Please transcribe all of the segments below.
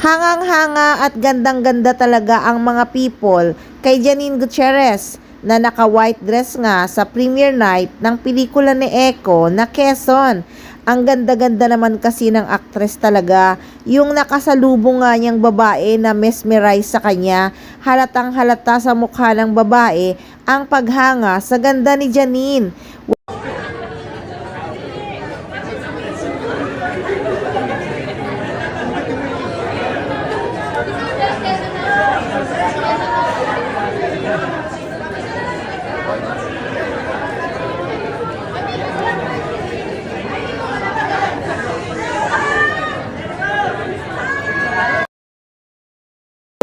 Hangang-hanga at gandang-ganda talaga ang mga people kay Janine Gutierrez na naka-white dress nga sa premiere night ng pelikula ni Eco na Quezon. Ang ganda-ganda naman kasi ng actress talaga. Yung nakasalubong nga niyang babae na mesmerize sa kanya, halatang halata sa mukha ng babae ang paghanga sa ganda ni Janine.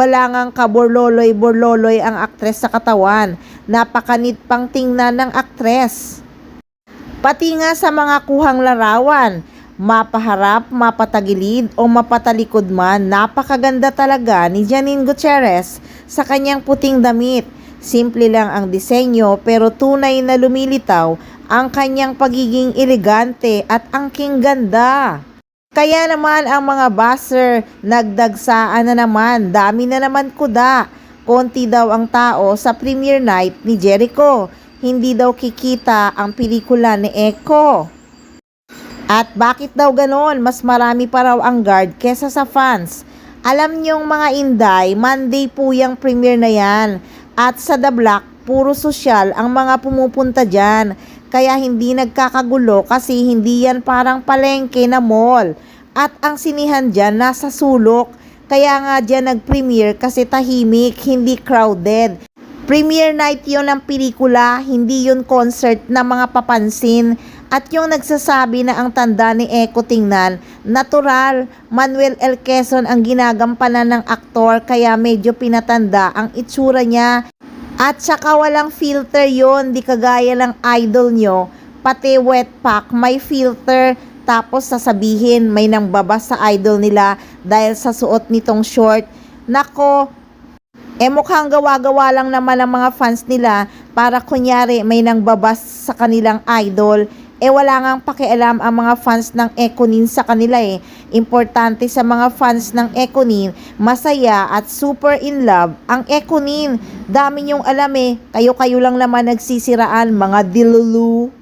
Wala ngang kaborloloy-borloloy ang aktres sa katawan. Napakanit pang tingnan ng aktres. Pati nga sa mga kuhang larawan, mapaharap, mapatagilid o mapatalikod man, napakaganda talaga ni Janine Gutierrez sa kanyang puting damit. Simple lang ang disenyo pero tunay na lumilitaw ang kanyang pagiging elegante at angking ganda. Kaya naman ang mga buzzer nagdagsaan na naman, dami na naman kuda. Konti daw ang tao sa premiere night ni Jericho. Hindi daw kikita ang pelikula ni Eco. At bakit daw ganon? Mas marami pa raw ang guard kesa sa fans. Alam niyong mga inday, Monday po yung premiere na yan. At sa The Block, puro sosyal ang mga pumupunta dyan. Kaya hindi nagkakagulo kasi hindi yan parang palengke na mall. At ang sinihan dyan nasa sulok. Kaya nga dyan nag-premiere kasi tahimik, hindi crowded. Premiere night yon ng pelikula, hindi yon concert na mga papansin. At yung nagsasabi na ang tanda ni Eco tingnan, natural, Manuel L. Quezon ang ginagampanan ng aktor kaya medyo pinatanda ang itsura niya. At saka walang filter yon, di kagaya ng idol nyo, pati wet pack may filter tapos sasabihin may nangbabas sa idol nila dahil sa suot nitong short. Nako, mukhang gawa-gawa lang naman ang mga fans nila para kunyari may nangbabas sa kanilang idol. Wala ngang pakialam ang mga fans ng Econin sa kanila Importante sa mga fans ng Econin, masaya at super in love ang Econin. Dami niyong alam kayo-kayo lang naman nagsisiraan mga dilulu.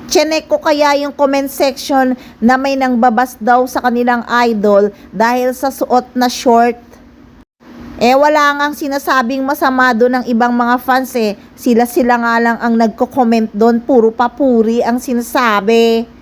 Chinek ko kaya yung comment section na may nangbabas daw sa kanilang idol dahil sa suot na short. Wala ngang sinasabing masama doon ng ibang mga fans Sila nga lang ang nagko-comment doon, puro papuri ang sinasabi.